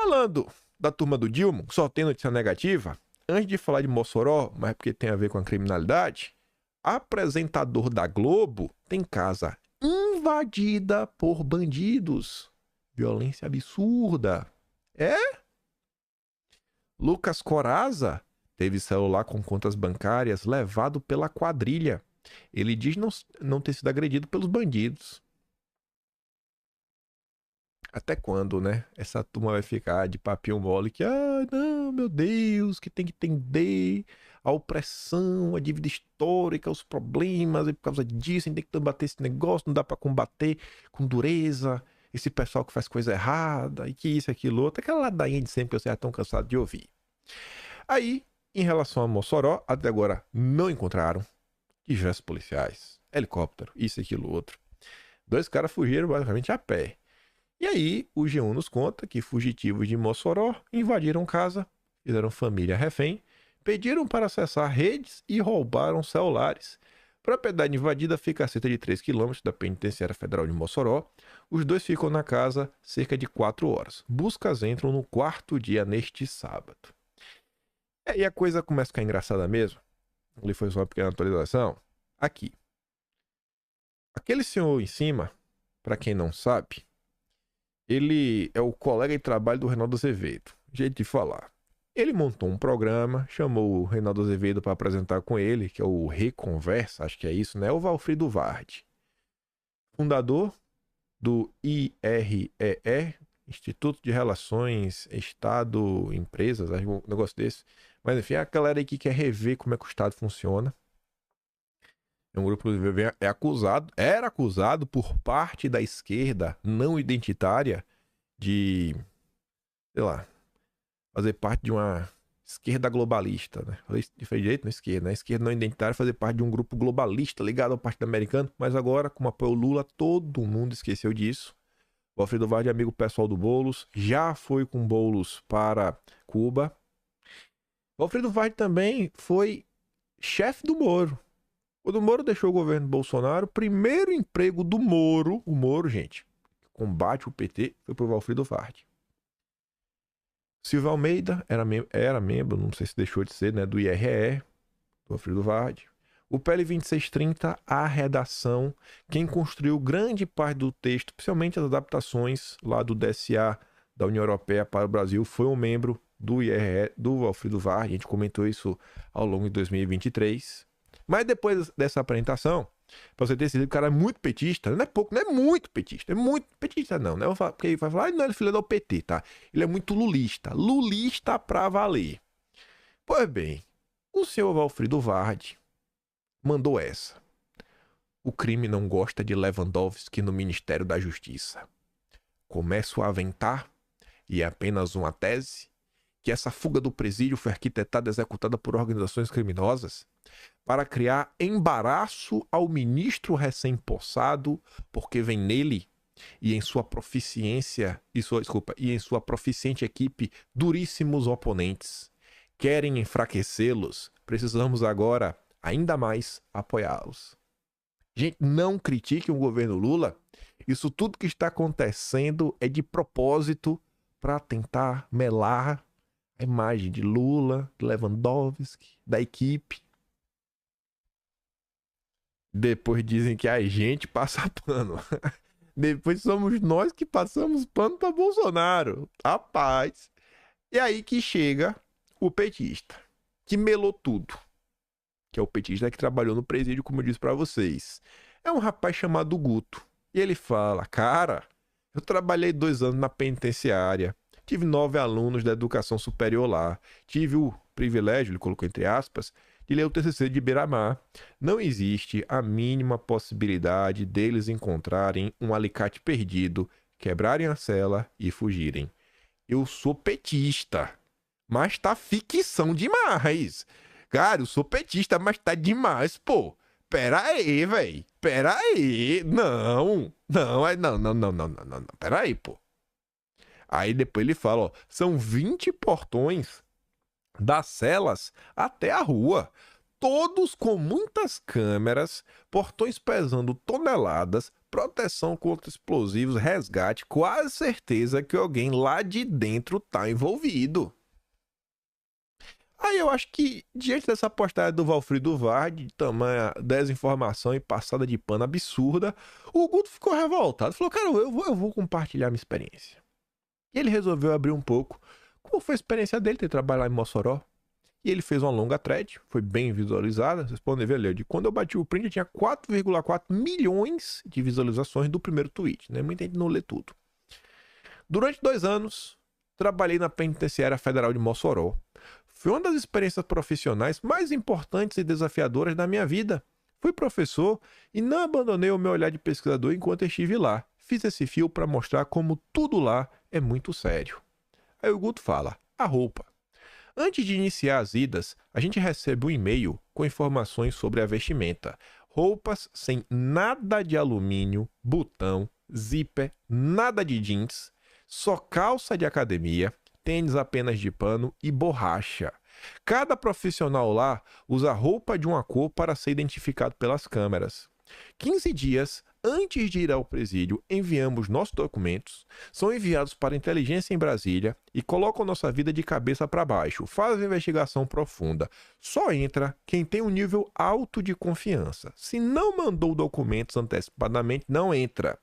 Falando da turma do Dilma, que só tem notícia negativa, antes de falar de Mossoró, mas porque tem a ver com a criminalidade, apresentador da Globo tem casa invadida por bandidos. Violência absurda. É? Lucas Corazza teve celular com contas bancárias levado pela quadrilha. Ele diz não ter sido agredido pelos bandidos. Até quando, né? Essa turma vai ficar de papinho mole que, não, meu Deus, que tem que entender a opressão, a dívida histórica, os problemas, e por causa disso a gente tem que combater esse negócio, não dá pra combater com dureza esse pessoal que faz coisa errada, e que isso, aquilo, outro, aquela ladainha de sempre que você é tão cansado de ouvir. Aí, em relação a Mossoró, até agora não encontraram diversos policiais, helicóptero, isso, aquilo, outro. 2 caras fugiram basicamente a pé. E aí, o G1 nos conta que fugitivos de Mossoró invadiram casa, fizeram família refém, pediram para acessar redes e roubaram celulares. A propriedade invadida fica a cerca de 3 quilômetros da Penitenciária Federal de Mossoró. Os 2 ficam na casa cerca de 4 horas. Buscas entram no 4º dia neste sábado. E aí a coisa começa a ficar engraçada mesmo. Ali foi só uma pequena atualização. Aqui. Aquele senhor em cima, para quem não sabe, ele é o colega de trabalho do Reinaldo Azevedo. Jeito de falar. Ele montou um programa, chamou o Reinaldo Azevedo para apresentar com ele, que é o Reconversa, acho que é isso, né? O Valfrido Vardi, fundador do IREE, Instituto de Relações Estado-Empresas, acho um negócio desse. Mas enfim, é a galera aí que quer rever como é que o Estado funciona. É um grupo que era acusado por parte da esquerda não identitária de, sei lá, fazer parte de uma esquerda globalista, né? Falei direito na esquerda, né? A esquerda não identitária fazer parte de um grupo globalista ligado ao Partido Americano, mas agora, como apoio o Lula, todo mundo esqueceu disso. O Alfredo Vardi é amigo pessoal do Boulos, já foi com Boulos para Cuba. O Alfredo Vardi também foi chefe do Moro. Quando o Moro deixou o governo Bolsonaro, o primeiro emprego do Moro, o Moro, gente, que combate o PT, foi pro Valfrido Vardi. Silvio Almeida era membro, não sei se deixou de ser, né, do IRE, do Valfrido Vardi. O PL 2630, a redação, quem construiu grande parte do texto, principalmente as adaptações lá do DSA da União Europeia para o Brasil, foi um membro do IRE, do Valfrido Vardi. A gente comentou isso ao longo de 2023. Mas depois dessa apresentação, pra você ter esse livro, o cara é muito petista, não é pouco, não é muito petista, é muito petista não, né? Porque ele vai falar, não, ele é filho do PT, tá? Ele é muito lulista pra valer. Pois bem, o senhor Valfrido Vardi mandou essa. O crime não gosta de Lewandowski no Ministério da Justiça. Começo a aventar, e é apenas uma tese, que essa fuga do presídio foi arquitetada e executada por organizações criminosas para criar embaraço ao ministro recém-possado, porque vem nele e em sua proficiência, e em sua proficiente equipe, duríssimos oponentes. Querem enfraquecê-los, precisamos agora ainda mais apoiá-los. Gente, não critique o governo Lula. Isso tudo que está acontecendo é de propósito para tentar melar a imagem de Lula, de Lewandowski, da equipe. Depois dizem que a gente passa pano. Depois somos nós que passamos pano para Bolsonaro. Rapaz. E aí que chega o petista, que melou tudo. Que é o petista que trabalhou no presídio, como eu disse para vocês. É um rapaz chamado Guto. E ele fala, cara, eu trabalhei 2 anos na penitenciária. Tive 9 alunos da educação superior lá. Tive o privilégio, ele colocou entre aspas, de ler o TCC de Beira-Mar. Não existe a mínima possibilidade deles encontrarem um alicate perdido, quebrarem a cela e fugirem. Eu sou petista, mas tá ficção demais. Cara, eu sou petista, mas tá demais, pô. Pera aí, véi. Pera aí. Não, pera aí, pô. Aí depois ele fala, ó, são 20 portões das celas até a rua, todos com muitas câmeras, portões pesando toneladas, proteção contra explosivos, resgate, quase certeza que alguém lá de dentro tá envolvido. Aí eu acho que, diante dessa postagem do Valfrido Vard, de tamanha desinformação e passada de pano absurda, o Guto ficou revoltado. Falou, cara, eu vou compartilhar minha experiência. E ele resolveu abrir um pouco como foi a experiência dele ter trabalhado em Mossoró. E ele fez uma longa thread, foi bem visualizada. Vocês podem ver ali, de quando eu bati o print, eu tinha 4,4 milhões de visualizações do primeiro tweet, né? Muita gente não lê tudo. Durante 2 anos, trabalhei na Penitenciária Federal de Mossoró. Foi uma das experiências profissionais mais importantes e desafiadoras da minha vida. Fui professor e não abandonei o meu olhar de pesquisador enquanto estive lá. Fiz esse fio para mostrar como tudo lá é muito sério. Aí o Guto fala, a roupa. Antes de iniciar as idas, a gente recebe um e-mail com informações sobre a vestimenta. Roupas sem nada de alumínio, botão, zíper, nada de jeans, só calça de academia, tênis apenas de pano e borracha. Cada profissional lá usa roupa de uma cor para ser identificado pelas câmeras. 15 dias antes de ir ao presídio, enviamos nossos documentos, são enviados para a inteligência em Brasília e colocam nossa vida de cabeça para baixo, fazem investigação profunda. Só entra quem tem um nível alto de confiança. Se não mandou documentos antecipadamente, não entra.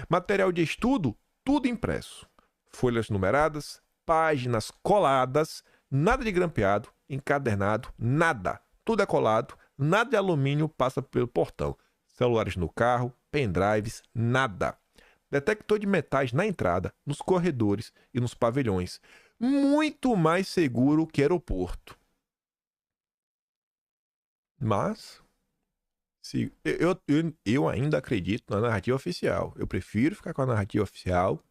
Material de estudo, tudo impresso. Folhas numeradas, páginas coladas, nada de grampeado, encadernado, nada. Tudo é colado, nada de alumínio passa pelo portão. Celulares no carro, pendrives, nada. Detector de metais na entrada, nos corredores e nos pavilhões. Muito mais seguro que aeroporto. Mas eu ainda acredito na narrativa oficial. Eu prefiro ficar com a narrativa oficial,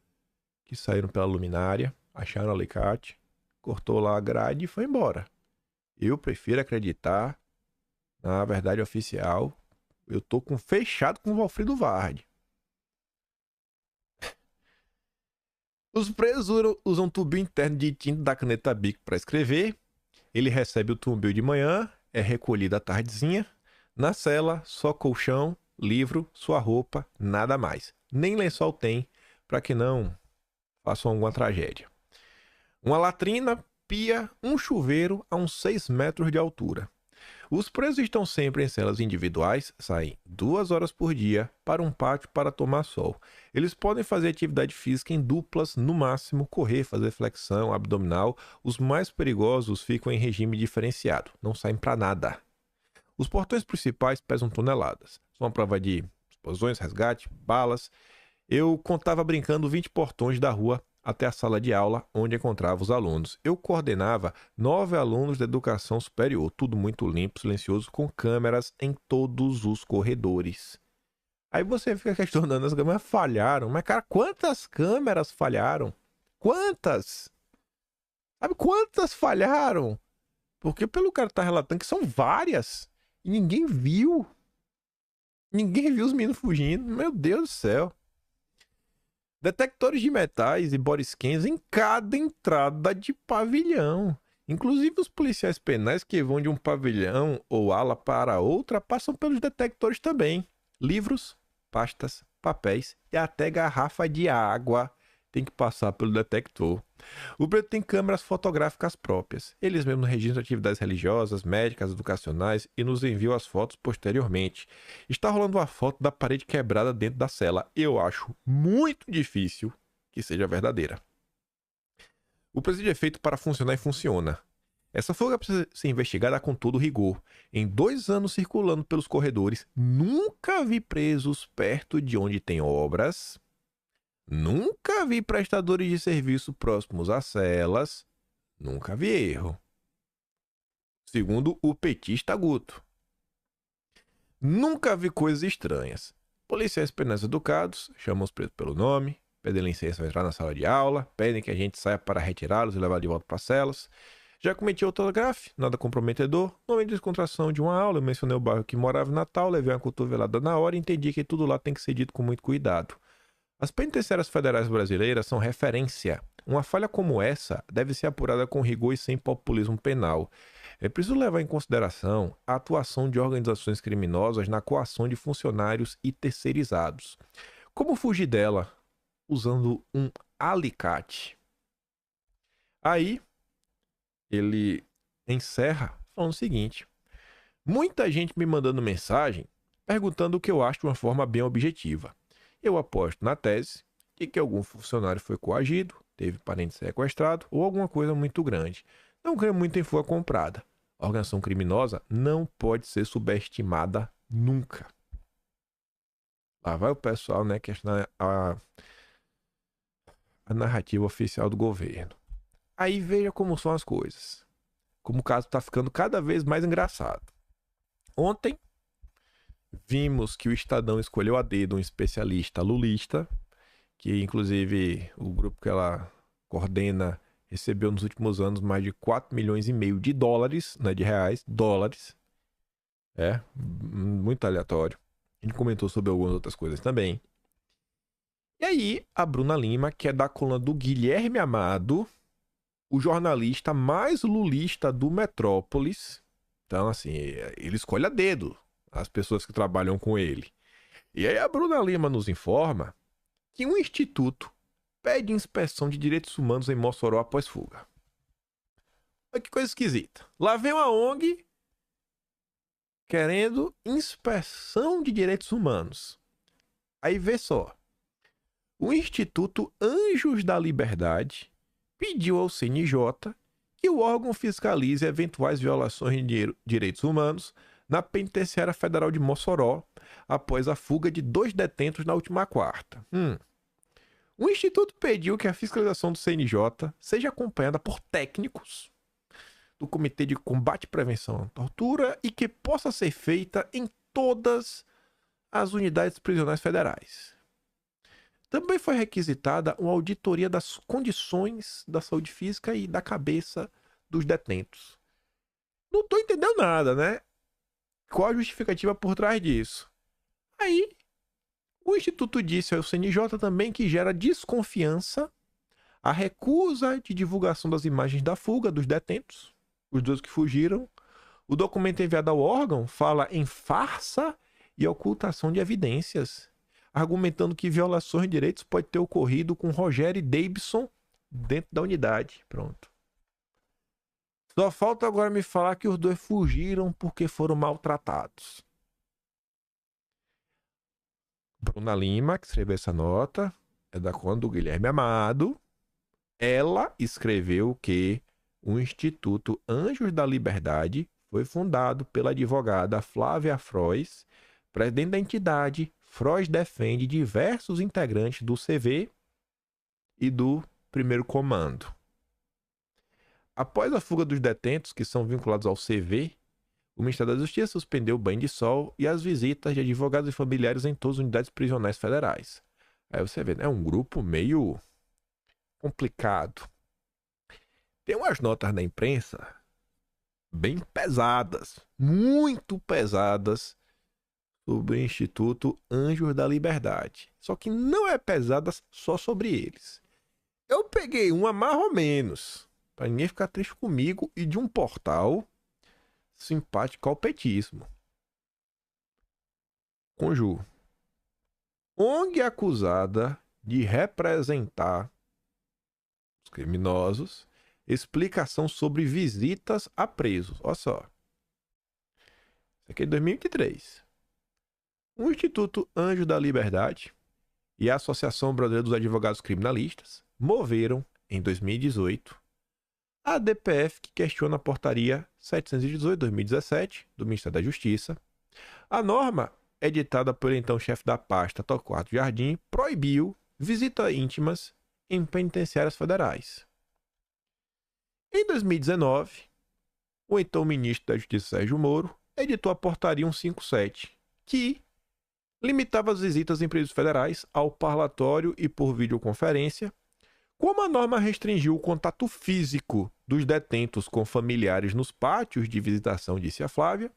que saíram pela luminária, acharam o alicate, cortou lá a grade e foi embora. Eu prefiro acreditar na verdade oficial. Eu tô fechado com o Valfrido Vard. Os presos usam um tubo interno de tinta da caneta Bic para escrever. Ele recebe o tubo de manhã, é recolhido à tardezinha. Na cela, só colchão, livro, sua roupa, nada mais. Nem lençol tem, para que não façam alguma tragédia. Uma latrina, pia, um chuveiro a uns 6 metros de altura. Os presos estão sempre em celas individuais, saem 2 horas por dia para um pátio para tomar sol. Eles podem fazer atividade física em duplas, no máximo correr, fazer flexão, abdominal. Os mais perigosos ficam em regime diferenciado, não saem para nada. Os portões principais pesam toneladas. São uma prova de explosões, resgate, balas. Eu contava brincando 20 portões da rua até a sala de aula, onde encontrava os alunos. Eu coordenava 9 alunos de educação superior, tudo muito limpo, silencioso, com câmeras em todos os corredores. Aí você fica questionando, as câmeras falharam. Mas, cara, quantas câmeras falharam? Quantas? Sabe quantas falharam? Porque pelo cara tá relatando que são várias. E ninguém viu. Ninguém viu os meninos fugindo. Meu Deus do céu. Detectores de metais e body scans em cada entrada de pavilhão. Inclusive os policiais penais que vão de um pavilhão ou ala para outra passam pelos detectores também. Livros, pastas, papéis e até garrafa de água tem que passar pelo detector. O preto tem câmeras fotográficas próprias. Eles mesmos registram atividades religiosas, médicas, educacionais e nos enviam as fotos posteriormente. Está rolando uma foto da parede quebrada dentro da cela. Eu acho muito difícil que seja verdadeira. O presídio é feito para funcionar e funciona. Essa fuga precisa ser investigada com todo rigor. Em 2 anos circulando pelos corredores, nunca vi presos perto de onde tem obras. Nunca vi prestadores de serviço próximos às celas. Nunca vi erro. Segundo o petista Guto. Nunca vi coisas estranhas. Policiais penais educados chamam os presos pelo nome, pedem licença para entrar na sala de aula, pedem que a gente saia para retirá-los e levar de volta para as celas. Já cometi outro gafe, nada comprometedor. No meio de descontração de uma aula, eu mencionei o bairro que morava em Natal, levei uma cotovelada na hora e entendi que tudo lá tem que ser dito com muito cuidado. As penitenciárias federais brasileiras são referência. Uma falha como essa deve ser apurada com rigor e sem populismo penal. É preciso levar em consideração a atuação de organizações criminosas na coação de funcionários e terceirizados. Como fugir dela? Usando um alicate. Aí, ele encerra falando o seguinte: muita gente me mandando mensagem perguntando o que eu acho de uma forma bem objetiva. Eu aposto na tese de que algum funcionário foi coagido, teve parente sequestrado ou alguma coisa muito grande. Não creio muito em fuga comprada. A organização criminosa não pode ser subestimada nunca. Lá vai o pessoal, né, questionar a narrativa oficial do governo. Aí veja como são as coisas. Como o caso está ficando cada vez mais engraçado. Ontem, vimos que o Estadão escolheu a dedo um especialista lulista, que inclusive o grupo que ela coordena recebeu nos últimos anos mais de 4 milhões e meio de dólares, não é de reais, dólares. É, muito aleatório. A gente comentou sobre algumas outras coisas também. E aí, a Bruna Lima, que é da coluna do Guilherme Amado, o jornalista mais lulista do Metrópolis. Então, assim, ele escolhe a dedo as pessoas que trabalham com ele. E aí a Bruna Lima nos informa que um instituto pede inspeção de direitos humanos em Mossoró após fuga. Olha que coisa esquisita. Lá vem uma ONG querendo inspeção de direitos humanos. Aí vê só. O Instituto Anjos da Liberdade pediu ao CNJ que o órgão fiscalize eventuais violações de direitos humanos na Penitenciária Federal de Mossoró após a fuga de 2 detentos na última quarta. O Instituto pediu que a fiscalização do CNJ seja acompanhada por técnicos do Comitê de Combate e Prevenção à Tortura e que possa ser feita em todas as unidades prisionais federais. Também foi requisitada uma auditoria das condições da saúde física e da cabeça dos detentos. Não estou entendendo nada, né? Qual a justificativa por trás disso? Aí, o Instituto disse ao CNJ também que gera desconfiança a recusa de divulgação das imagens da fuga dos detentos, os 2 que fugiram. O documento enviado ao órgão fala em farsa e ocultação de evidências, argumentando que violações de direitos podem ter ocorrido com Rogério e Davidson dentro da unidade. Pronto. Só falta agora me falar que os 2 fugiram porque foram maltratados. Bruna Lima, que escreveu essa nota, é da conta do Guilherme Amado. Ela escreveu que o Instituto Anjos da Liberdade foi fundado pela advogada Flávia Frois, presidente da entidade. Frois defende diversos integrantes do CV e do Primeiro Comando. Após a fuga dos detentos que são vinculados ao CV, o Ministério da Justiça suspendeu o banho de sol e as visitas de advogados e familiares em todas as unidades prisionais federais. Aí você vê, né? É um grupo meio complicado. Tem umas notas da imprensa bem pesadas, muito pesadas, sobre o Instituto Anjos da Liberdade. Só que não é pesadas só sobre eles. Eu peguei uma mais ou menos, para ninguém ficar triste comigo, e de um portal simpático ao petismo. Conjuro. ONG acusada de representar os criminosos, explicação sobre visitas a presos. Olha só. Isso aqui é de 2023. O Instituto Anjos da Liberdade e a Associação Brasileira dos Advogados Criminalistas moveram, em 2018, a DPF que questiona a portaria 718/2017 do Ministério da Justiça. A norma, editada pelo então chefe da pasta Torquato Jardim, proibiu visitas íntimas em penitenciárias federais. Em 2019, o então ministro da Justiça Sérgio Moro editou a portaria 157, que limitava as visitas em presídios federais ao parlatório e por videoconferência. Como a norma restringiu o contato físico dos detentos com familiares nos pátios de visitação, disse a Flávia,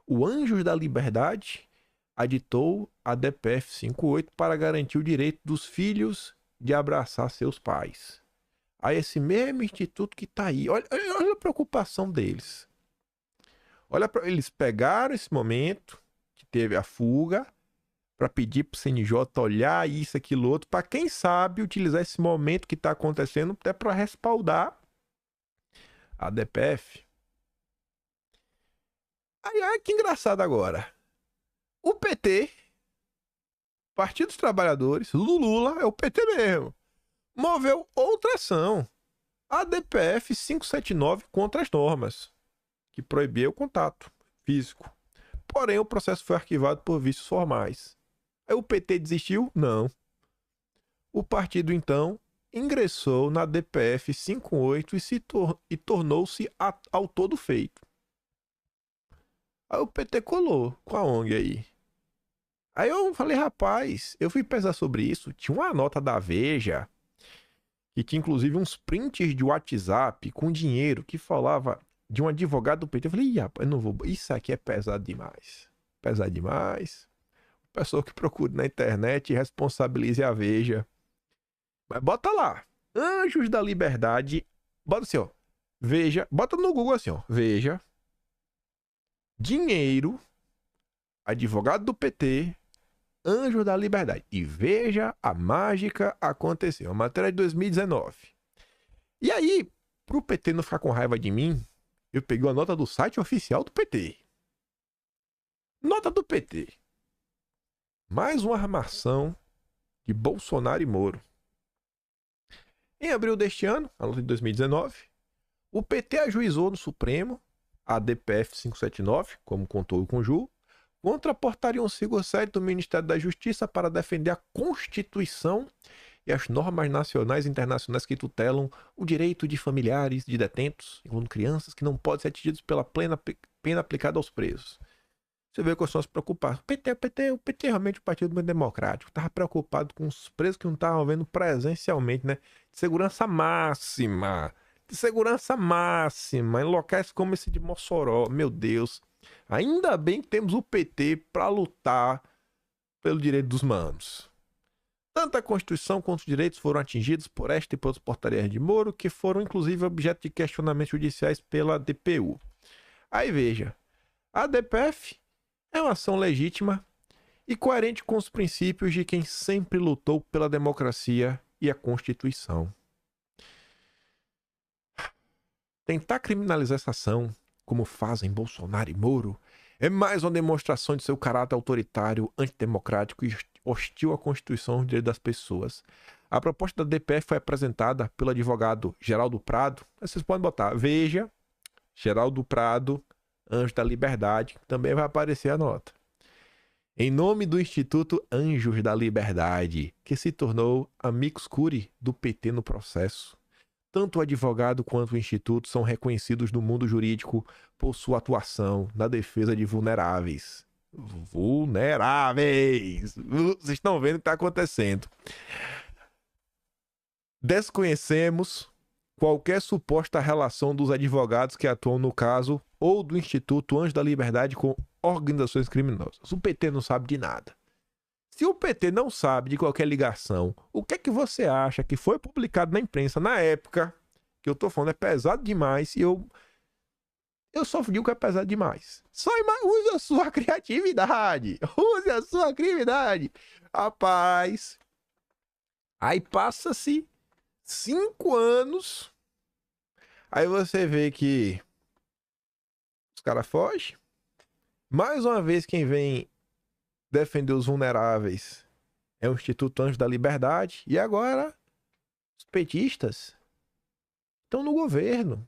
o Anjos da Liberdade aditou a DPF 58 para garantir o direito dos filhos de abraçar seus pais. Aí esse mesmo instituto que tá aí, olha a preocupação deles. Eles pegaram esse momento que teve a fuga para pedir pro CNJ olhar isso, aquilo, outro, para quem sabe utilizar esse momento que tá acontecendo até para respaldar a DPF. Aí, olha que engraçado agora. O PT, Partido dos Trabalhadores, Lula, é o PT mesmo, moveu outra ação, a DPF 579 contra as normas, que proibia o contato físico. Porém, o processo foi arquivado por vícios formais. Aí o PT desistiu? Não. O partido, então, ingressou na DPF 58 e tornou-se autor do feito. Aí o PT colou com a ONG aí. Aí eu falei, rapaz, eu fui pesar sobre isso. Tinha uma nota da Veja, que tinha inclusive uns prints de WhatsApp com dinheiro que falava de um advogado do PT. Eu falei, rapaz, não vou. Isso aqui é pesado demais. Pesado demais. Pessoa que procure na internet e responsabilize a Veja. Mas bota lá. Anjos da Liberdade. Bota assim, ó. Veja. Bota no Google assim, ó. Veja. Dinheiro. Advogado do PT. Anjos da Liberdade. E veja a mágica acontecer. Uma matéria de 2019. E aí, pro PT não ficar com raiva de mim, eu peguei a nota do site oficial do PT. Nota do PT. Mais uma armação de Bolsonaro e Moro. Em abril deste ano, a nota de 2019, o PT ajuizou no Supremo a DPF 579, como contou o Conjur, contra a portaria 157 do Ministério da Justiça para defender a Constituição e as normas nacionais e internacionais que tutelam o direito de familiares de detentos, incluindo crianças, que não podem ser atingidos pela plena pena aplicada aos presos. Você vê que são se preocupar. O PT realmente é um partido muito democrático. Estava preocupado com os presos que não estavam vendo presencialmente, né? De segurança máxima. De segurança máxima. Em locais como esse de Mossoró. Meu Deus. Ainda bem que temos o PT para lutar pelo direito dos manos. Tanto a Constituição quanto os direitos foram atingidos por esta e por outras portarias de Moro, que foram inclusive objeto de questionamentos judiciais pela DPU. Aí veja. A DPF é uma ação legítima e coerente com os princípios de quem sempre lutou pela democracia e a Constituição. Tentar criminalizar essa ação, como fazem Bolsonaro e Moro, é mais uma demonstração de seu caráter autoritário, antidemocrático e hostil à Constituição e aos direitos das pessoas. A proposta da DPF foi apresentada pelo advogado Geraldo Prado. Vocês podem botar, veja, Geraldo Prado, Anjos da Liberdade, também vai aparecer a nota. Em nome do Instituto Anjos da Liberdade, que se tornou amicus curiae do PT no processo. Tanto o advogado quanto o instituto são reconhecidos no mundo jurídico por sua atuação na defesa de vulneráveis. Vulneráveis! Vocês estão vendo o que está acontecendo. Desconhecemos qualquer suposta relação dos advogados que atuam no caso ou do Instituto Anjos da Liberdade com organizações criminosas. O PT não sabe de nada. Se o PT não sabe de qualquer ligação, o que é que você acha que foi publicado na imprensa na época que eu tô falando é pesado demais e eu só digo que é pesado demais. Só use a sua criatividade. Use a sua criatividade. Rapaz. Aí passa-se 5 anos. Aí você vê que os caras fogem. Mais uma vez quem vem defender os vulneráveis é o Instituto Anjos da Liberdade. E agora os petistas estão no governo.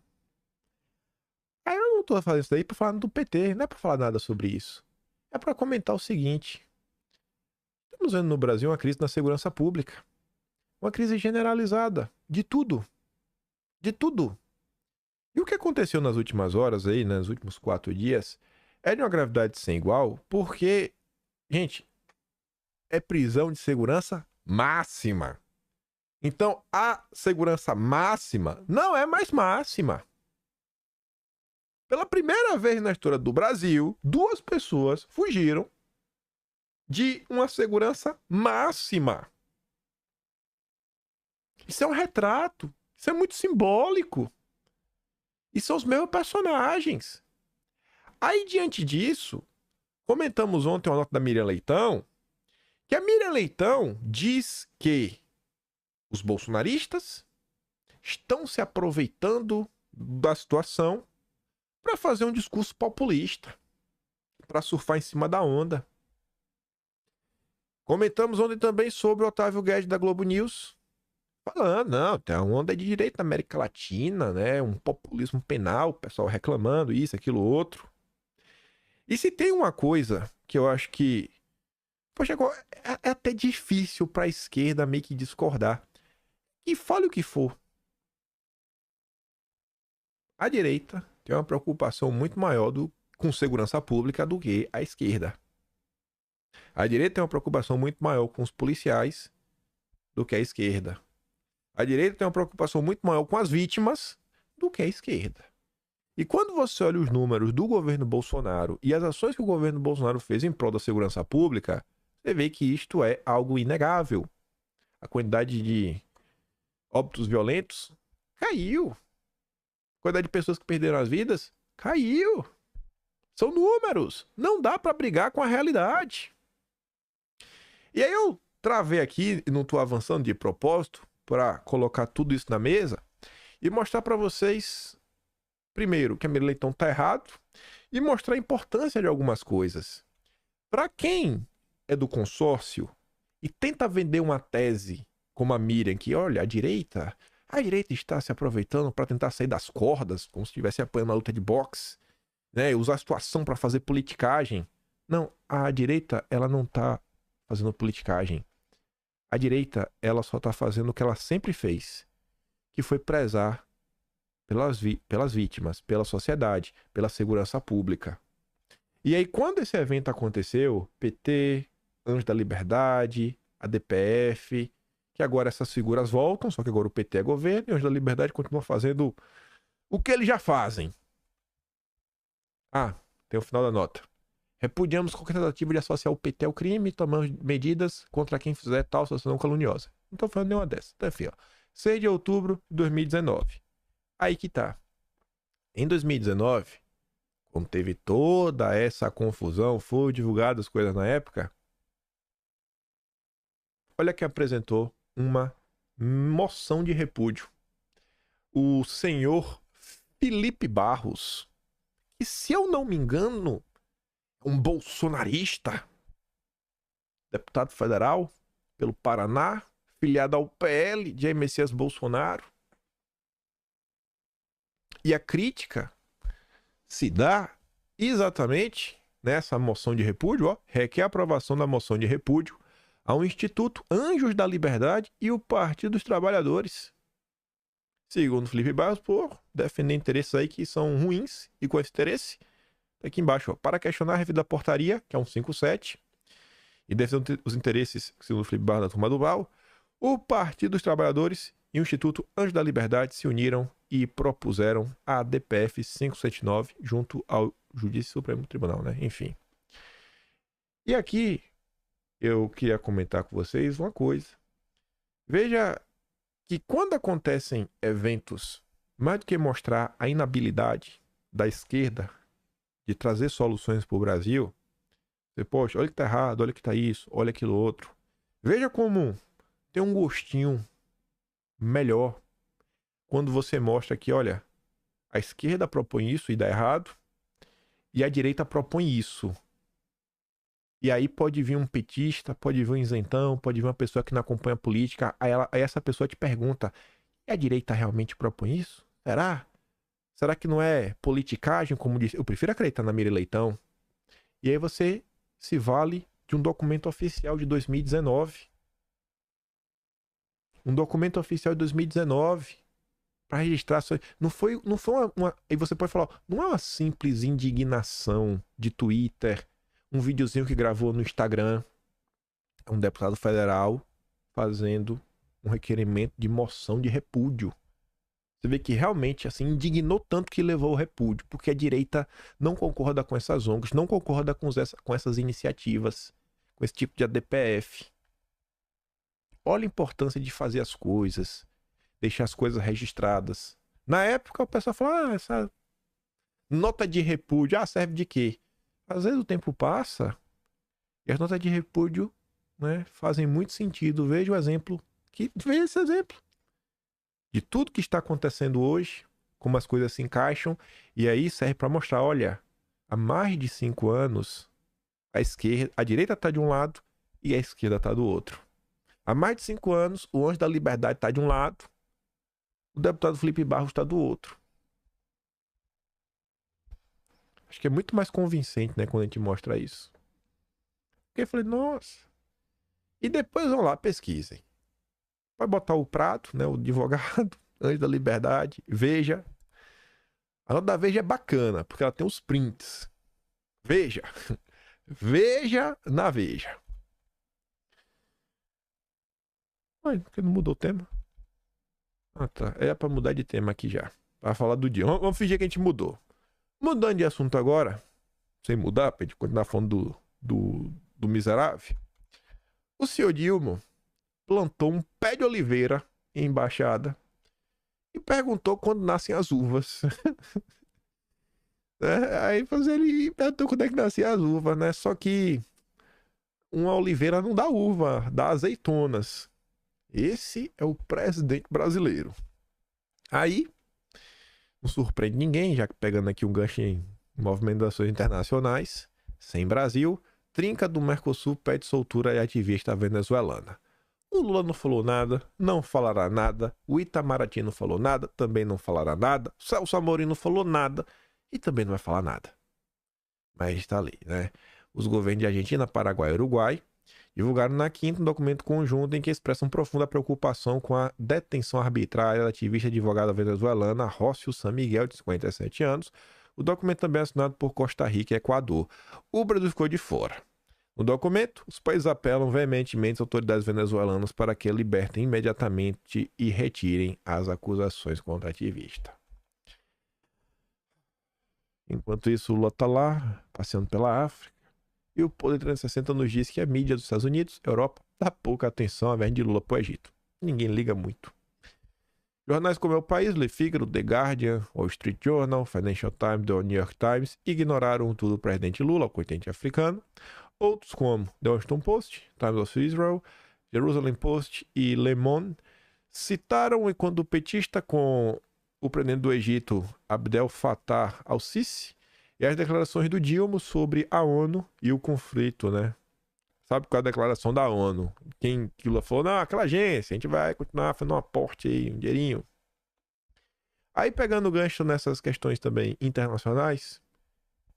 Aí eu não tô fazendo isso daí pra falar do PT. Não é pra falar nada sobre isso. É pra comentar o seguinte. Estamos vendo no Brasil uma crise na segurança pública. Uma crise generalizada. De tudo. De tudo. E o que aconteceu nas últimas horas aí, nos últimos 4 dias, é de uma gravidade sem igual, porque, gente, é prisão de segurança máxima. Então, a segurança máxima não é mais máxima. Pela primeira vez na história do Brasil, 2 pessoas fugiram de uma segurança máxima. Isso é um retrato. Isso é muito simbólico. E são os mesmos personagens. Aí, diante disso, comentamos ontem uma nota da Miriam Leitão, que a Miriam Leitão diz que os bolsonaristas estão se aproveitando da situação para fazer um discurso populista, para surfar em cima da onda. Comentamos ontem também sobre o Otávio Guedes da Globo News, falando, não, tem uma onda de direita na América Latina, né? Um populismo penal, o pessoal reclamando isso, aquilo, outro. E se tem uma coisa que eu acho que, poxa, é até difícil para a esquerda meio que discordar. E fale o que for, a direita tem uma preocupação muito maior com segurança pública do que a esquerda. A direita tem uma preocupação muito maior com os policiais do que a esquerda. A direita tem uma preocupação muito maior com as vítimas do que a esquerda. E quando você olha os números do governo Bolsonaro e as ações que o governo Bolsonaro fez em prol da segurança pública, você vê que isto é algo inegável. A quantidade de óbitos violentos caiu. A quantidade de pessoas que perderam as vidas caiu. São números. Não dá para brigar com a realidade. E aí eu travei aqui, e não estou avançando de propósito, para colocar tudo isso na mesa e mostrar para vocês, primeiro, que a Miriam Leitão está errado e mostrar a importância de algumas coisas. Para quem é do consórcio e tenta vender uma tese como a Miriam, que olha, a direita está se aproveitando para tentar sair das cordas, como se estivesse apanhando uma luta de boxe, né? Usar a situação para fazer politicagem. Não, a direita, ela não está fazendo politicagem. A direita, ela só está fazendo o que ela sempre fez, que foi prezar pelas vítimas, pela sociedade, pela segurança pública. E aí, quando esse evento aconteceu, PT, Anjos da Liberdade, a DPF, que agora essas figuras voltam, só que agora o PT é governo e Anjos da Liberdade continuam fazendo o que eles já fazem. Ah, tem o final da nota. Repudiamos qualquer tentativa de associar o PT ao crime e tomamos medidas contra quem fizer tal associação caluniosa. Não tô falando nenhuma dessas. Então, enfim, ó. 6 de outubro de 2019. Aí que tá. Em 2019, quando teve toda essa confusão, foram divulgadas as coisas na época, olha que apresentou uma moção de repúdio. O senhor Felipe Barros, que, se eu não me engano, um bolsonarista, deputado federal pelo Paraná, filiado ao PL de Jair Messias Bolsonaro. E a crítica se dá exatamente nessa moção de repúdio, ó, requer a aprovação da moção de repúdio ao Instituto Anjos da Liberdade e o Partido dos Trabalhadores. Segundo Felipe Barros, por defender interesses aí que são ruins, e com esse interesse, aqui embaixo, ó, para questionar a revista da portaria, que é um 57, e defender os interesses, segundo o Felipe Barros, da turma do Val, o Partido dos Trabalhadores e o Instituto Anjos da Liberdade se uniram e propuseram a DPF 579 junto ao Judiciário Supremo Tribunal, né? Enfim. E aqui eu queria comentar com vocês uma coisa. Veja que quando acontecem eventos, mais do que mostrar a inabilidade da esquerda de trazer soluções para o Brasil, você, poxa, olha que tá errado, olha que tá isso, olha aquilo outro. Veja como tem um gostinho melhor quando você mostra que, olha, a esquerda propõe isso e dá errado, e a direita propõe isso. E aí pode vir um petista, pode vir um isentão, pode vir uma pessoa que não acompanha a política, aí essa pessoa te pergunta, e a direita realmente propõe isso? Será? Será que não é politicagem, como disse? Eu prefiro acreditar na Miriam Leitão. E aí você se vale de um documento oficial de 2019. Um documento oficial de 2019 para registrar. Não foi uma. Aí você pode falar, não é uma simples indignação de Twitter, um videozinho que gravou no Instagram. É um deputado federal fazendo um requerimento de moção de repúdio. Você vê que realmente assim indignou tanto que levou o repúdio, porque a direita não concorda com essas ONGs, não concorda com essas iniciativas, com esse tipo de ADPF. Olha a importância de fazer as coisas, deixar as coisas registradas. Na época, o pessoal fala, essa nota de repúdio, serve de quê? Às vezes o tempo passa e as notas de repúdio, né, fazem muito sentido. Veja o exemplo, veja esse exemplo de tudo que está acontecendo hoje, como as coisas se encaixam, e aí serve para mostrar, olha, há mais de 5 anos, a direita está de um lado e a esquerda está do outro. Há mais de 5 anos, o Anjo da Liberdade está de um lado, o deputado Felipe Barros está do outro. Acho que é muito mais convincente, né, quando a gente mostra isso. Porque eu falei, nossa. E depois vão lá, pesquisem. Vai botar o Prato, né, o advogado, Anjo da Liberdade, Veja. A nota da Veja é bacana, porque ela tem os prints. Veja. Veja na Veja. Ué, porque não mudou o tema? Ah, tá. É pra mudar de tema aqui já. Pra falar do dia. Vamos fingir que a gente mudou. Mudando de assunto agora, sem mudar, pra gente continuar falando do miserável. O senhor Dilma plantou um pé de oliveira em embaixada e perguntou quando nascem as uvas. Aí ele perguntou quando é que nascem as uvas, né? Só que uma oliveira não dá uva, dá azeitonas. Esse é o presidente brasileiro. Aí, não surpreende ninguém, já que pegando aqui um gancho em movimentações internacionais, sem Brasil, trinca do Mercosul pede soltura e ativista venezuelana. O Lula não falou nada, não falará nada, o Itamaraty não falou nada, também não falará nada, o Celso Amorim não falou nada e também não vai falar nada. Mas está ali, né? Os governos de Argentina, Paraguai e Uruguai divulgaram na quinta um documento conjunto em que expressam profunda preocupação com a detenção arbitrária da ativista e advogada venezuelana Rócio San Miguel, de 57 anos. O documento também é assinado por Costa Rica e Equador. O Brasil ficou de fora. No documento, os países apelam veementemente às autoridades venezuelanas para que libertem imediatamente e retirem as acusações contra a ativista. Enquanto isso, o Lula está lá, passeando pela África, e o Poder 360 nos diz que a mídia dos Estados Unidos, Europa, dá pouca atenção à viagem de Lula para o Egito. Ninguém liga muito. Jornais como É o País, Le Figaro, The Guardian, Wall Street Journal, Financial Times, The New York Times ignoraram tudo do presidente Lula, o continente africano. Outros como The Washington Post, Times of Israel, Jerusalem Post e Le Monde citaram enquanto o petista com o presidente do Egito, Abdel Fattah al-Sisi, e as declarações do Dilma sobre a ONU e o conflito, né? Sabe qual é a declaração da ONU? Quem que Lula falou, não, aquela agência, a gente vai continuar fazendo um aporte aí, um dinheirinho. Aí pegando o gancho nessas questões também internacionais,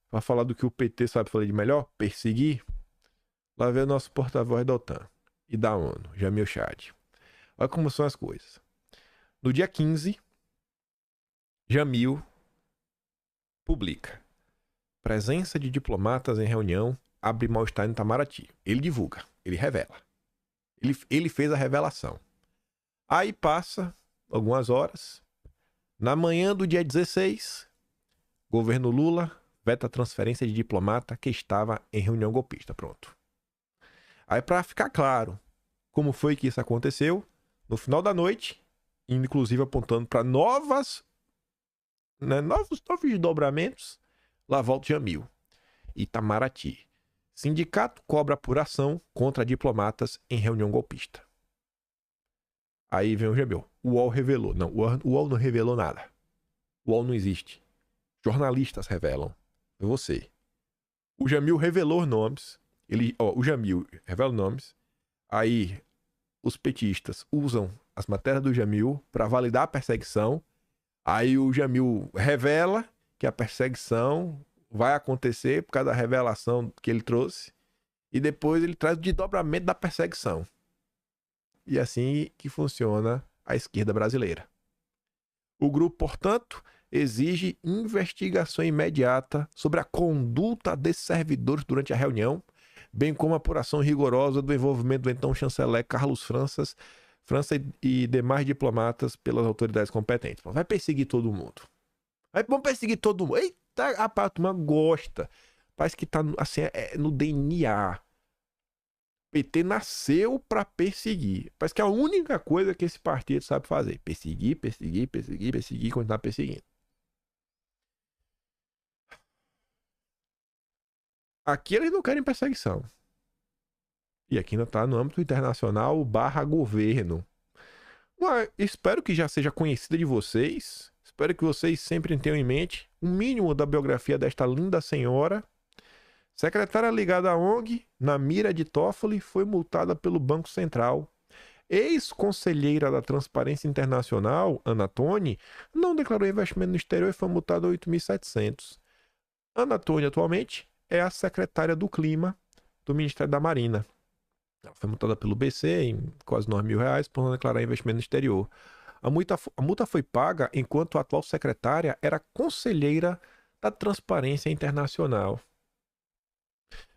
para falar do que o PT sabe fazer de melhor, perseguir, lá vem o nosso porta-voz da OTAN e da ONU, Jamil Chad. Olha como são as coisas. No dia 15, Jamil publica: presença de diplomatas em reunião abre mal-estar em Itamaraty. Ele divulga, ele revela. Ele fez a revelação. Aí passa algumas horas. Na manhã do dia 16, governo Lula veta a transferência de diplomata que estava em reunião golpista. Pronto. Aí, para ficar claro como foi que isso aconteceu, no final da noite, inclusive apontando para novos desdobramentos, lá volta Jamil. Itamaraty. Sindicato cobra apuração contra diplomatas em reunião golpista. Aí vem o Jamil. O UOL revelou. Não, o UOL não revelou nada. O UOL não existe. Jornalistas revelam. É você. O Jamil revelou nomes. O Jamil revela nomes. Aí os petistas usam as matérias do Jamil para validar a perseguição. Aí o Jamil revela que a perseguição vai acontecer por causa da revelação que ele trouxe. E depois ele traz o desdobramento da perseguição. E assim que funciona a esquerda brasileira. O grupo, portanto, exige investigação imediata sobre a conduta desses servidores durante a reunião, bem como a apuração rigorosa do envolvimento do então chanceler Carlos França e demais diplomatas pelas autoridades competentes. Vai perseguir todo mundo. Vamos perseguir todo mundo. Eita, a turma gosta. Parece que tá assim, no DNA. PT nasceu para perseguir. Parece que é a única coisa que esse partido sabe fazer. Perseguir, perseguir, perseguir, perseguir, continuar perseguindo. Aqui eles não querem perseguição. E aqui ainda está no âmbito internacional / governo. Espero que já seja conhecida de vocês. Espero que vocês sempre tenham em mente o mínimo da biografia desta linda senhora. Secretária ligada à ONG, na mira de Toffoli, foi multada pelo Banco Central. Ex-conselheira da Transparência Internacional, Ana Toni, não declarou investimento no exterior e foi multada a 8.700. Ana Toni, atualmente, é a secretária do Clima do Ministério da Marina. Ela foi multada pelo BC em quase R$ 9.000 por não declarar investimento no exterior. A multa foi paga enquanto a atual secretária era conselheira da Transparência Internacional.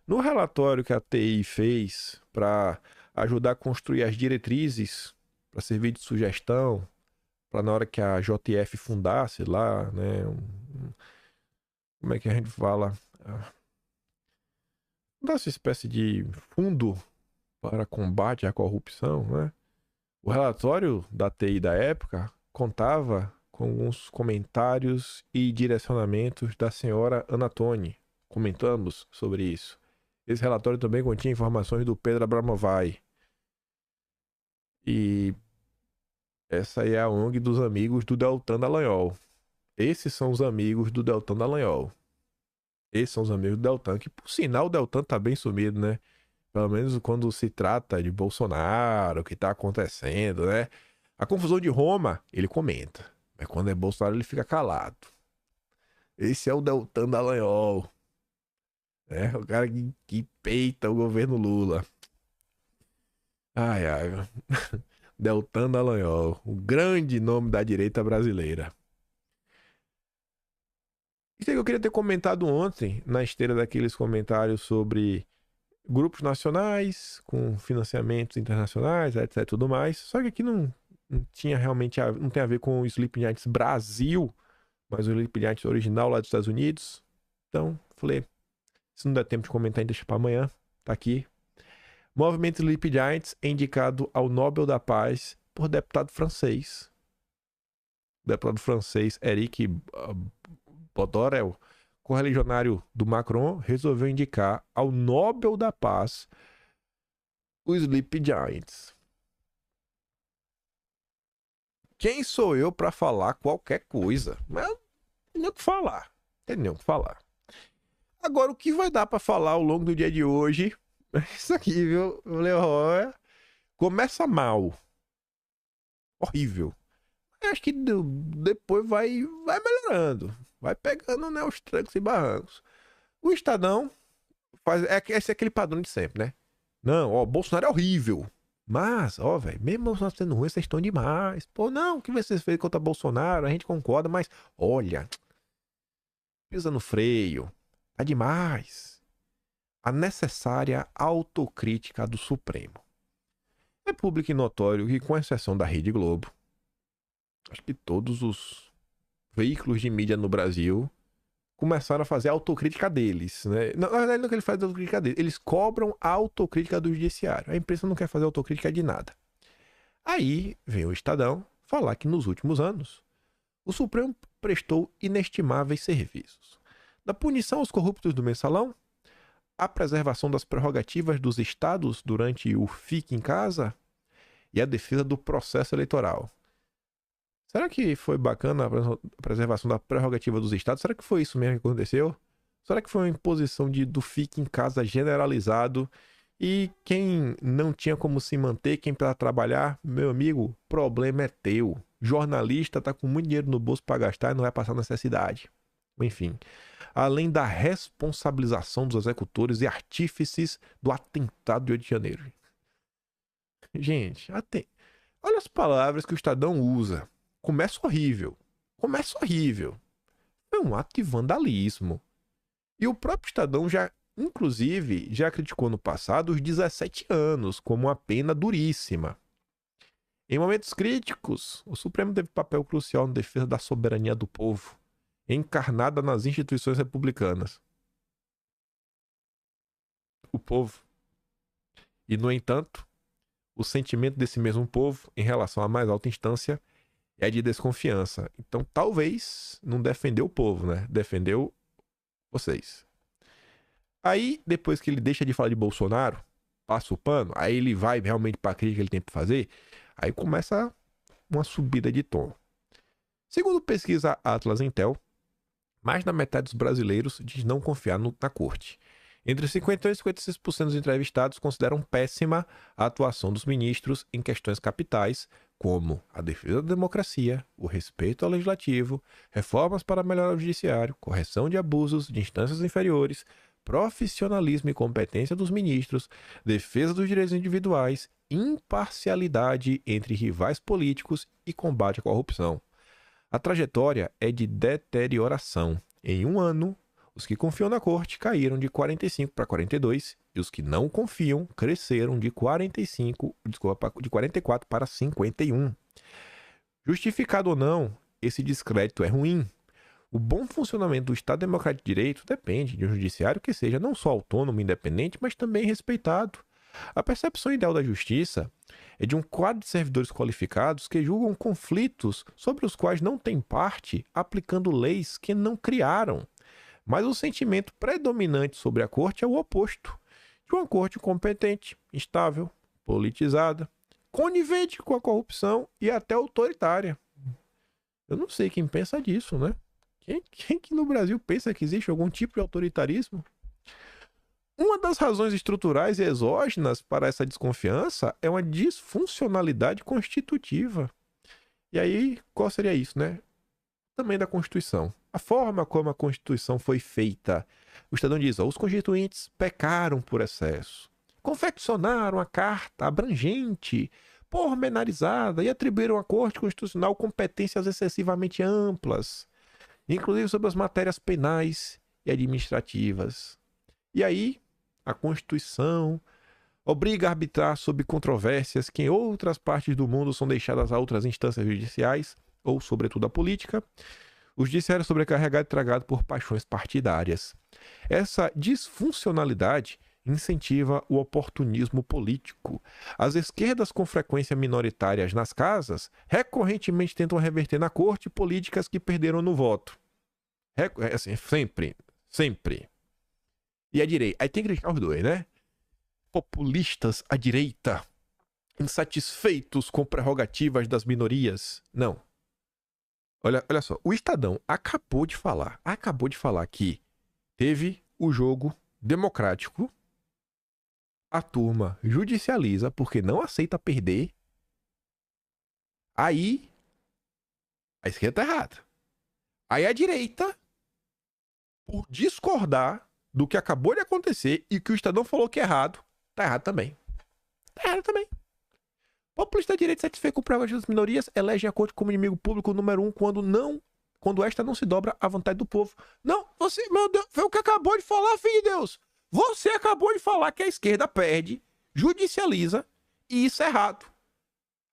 No relatório que a TI fez para ajudar a construir as diretrizes, para servir de sugestão, para na hora que a JF fundasse lá, né, como é que a gente fala? Fundasse uma espécie de fundo para combate à corrupção, né? O relatório da TI da época contava com alguns comentários e direcionamentos da senhora Ana Toni. Comentamos sobre isso. Esse relatório também continha informações do Pedro Abramovay. E essa aí é a ONG dos amigos do Deltan Dallagnol. Esses são os amigos do Deltan Dallagnol. Esses são os amigos do Deltan, que por sinal o Deltan tá bem sumido, né? Pelo menos quando se trata de Bolsonaro, o que tá acontecendo, né? A confusão de Roma, ele comenta. Mas quando é Bolsonaro, ele fica calado. Esse é o Deltan Dallagnol. É o cara que peita o governo Lula. Ai, ai. Deltan Dallagnol, o grande nome da direita brasileira. Isso aí que eu queria ter comentado ontem, na esteira daqueles comentários sobre grupos nacionais, com financiamentos internacionais, etc. Tudo mais. Só que aqui não tinha realmente, não tem a ver com o Sleeping Giants Brasil, mas o Sleeping Giants original lá dos Estados Unidos. Então, falei, se não der tempo de comentar, deixa para amanhã. Tá aqui. Movimento Sleeping Giants é indicado ao Nobel da Paz por deputado francês. O deputado francês Eric Bodorel, correligionário do Macron, resolveu indicar ao Nobel da Paz o Sleeping Giants. Quem sou eu para falar qualquer coisa? Mas não tem nem o que falar. Tem nem o que falar. Agora, o que vai dar para falar ao longo do dia de hoje? Isso aqui, viu? Leroy começa mal. Horrível. Acho que depois vai melhorando. Vai pegando, né, os trancos e barrancos. O Estadão faz. Esse é aquele padrão de sempre, né? Não, ó, Bolsonaro é horrível. Mas, ó, velho, mesmo Bolsonaro sendo ruim, vocês estão demais. Pô, não, o que vocês fez contra Bolsonaro? A gente concorda, mas olha, pisa no freio. Tá demais. A necessária autocrítica do Supremo. É público e notório que, com exceção da Rede Globo, acho que todos os veículos de mídia no Brasil começaram a fazer a autocrítica deles, né? Na verdade, não é que eles fazem a autocrítica deles, eles cobram a autocrítica do judiciário. A imprensa não quer fazer autocrítica de nada. Aí vem o Estadão falar que nos últimos anos o Supremo prestou inestimáveis serviços. Da punição aos corruptos do mensalão, a preservação das prerrogativas dos estados durante o Fique em Casa e a defesa do processo eleitoral. Será que foi bacana a preservação da prerrogativa dos estados? Será que foi isso mesmo que aconteceu? Será que foi uma imposição do fique em casa generalizado e quem não tinha como se manter, quem para trabalhar, meu amigo, problema é teu. Jornalista tá com muito dinheiro no bolso para gastar e não vai passar necessidade. Enfim, além da responsabilização dos executores e artífices do atentado de 8 de janeiro. Gente, olha as palavras que o Estadão usa. Começa horrível. Começa horrível. É um ato de vandalismo. E o próprio Estadão inclusive, já criticou no passado os 17 anos como uma pena duríssima. Em momentos críticos, o Supremo teve papel crucial na defesa da soberania do povo, encarnada nas instituições republicanas. O povo. E, no entanto, o sentimento desse mesmo povo em relação à mais alta instância é de desconfiança. Então, talvez não defendeu o povo, né? Defendeu vocês. Aí, depois que ele deixa de falar de Bolsonaro, passa o pano, aí ele vai realmente para a crítica que ele tem para fazer, aí começa uma subida de tom. Segundo pesquisa Atlas Intel, mais da metade dos brasileiros diz não confiar na corte. Entre 51% e 56% dos entrevistados consideram péssima a atuação dos ministros em questões capitais, como a defesa da democracia, o respeito ao legislativo, reformas para melhorar o judiciário, correção de abusos de instâncias inferiores, profissionalismo e competência dos ministros, defesa dos direitos individuais, imparcialidade entre rivais políticos e combate à corrupção. A trajetória é de deterioração. Em um ano, os que confiam na corte caíram de 45 para 42 e os que não confiam cresceram de 44 para 51. Justificado ou não, esse descrédito é ruim. O bom funcionamento do Estado Democrático de Direito depende de um judiciário que seja não só autônomo e independente, mas também respeitado. A percepção ideal da justiça é de um quadro de servidores qualificados que julgam conflitos sobre os quais não têm parte, aplicando leis que não criaram. Mas o sentimento predominante sobre a corte é o oposto, de uma corte incompetente, instável, politizada, conivente com a corrupção e até autoritária. Eu não sei quem pensa disso, né? Quem que no Brasil pensa que existe algum tipo de autoritarismo? Uma das razões estruturais e exógenas para essa desconfiança é uma disfuncionalidade constitutiva. E aí, qual seria isso, né? Também da Constituição. A forma como a Constituição foi feita. O Estadão diz, os constituintes pecaram por excesso. Confeccionaram a carta abrangente, pormenorizada e atribuíram à Corte Constitucional competências excessivamente amplas, inclusive sobre as matérias penais e administrativas. E aí, a Constituição obriga a arbitrar sobre controvérsias que em outras partes do mundo são deixadas a outras instâncias judiciais, ou sobretudo a política. O judiciário é sobrecarregado e tragado por paixões partidárias. Essa disfuncionalidade incentiva o oportunismo político. As esquerdas com frequência minoritárias nas casas recorrentemente tentam reverter na corte políticas que perderam no voto. Assim, sempre. E a direita. Aí tem que criticar os dois, né? Populistas à direita, insatisfeitos com prerrogativas das minorias. Não. Olha só, o Estadão acabou de falar que teve o jogo democrático, a turma judicializa porque não aceita perder, aí a esquerda tá errada. Aí a direita, por discordar do que acabou de acontecer e que o Estadão falou que é errado, tá errado também. Tá errado também. Populista da direita satisfeito com prerrogativas das minorias elegem a corte como inimigo público número 1 quando esta não se dobra à vontade do povo. Não, você, meu Deus, foi o que acabou de falar, filho de Deus. Você acabou de falar que a esquerda perde, judicializa, e isso é errado.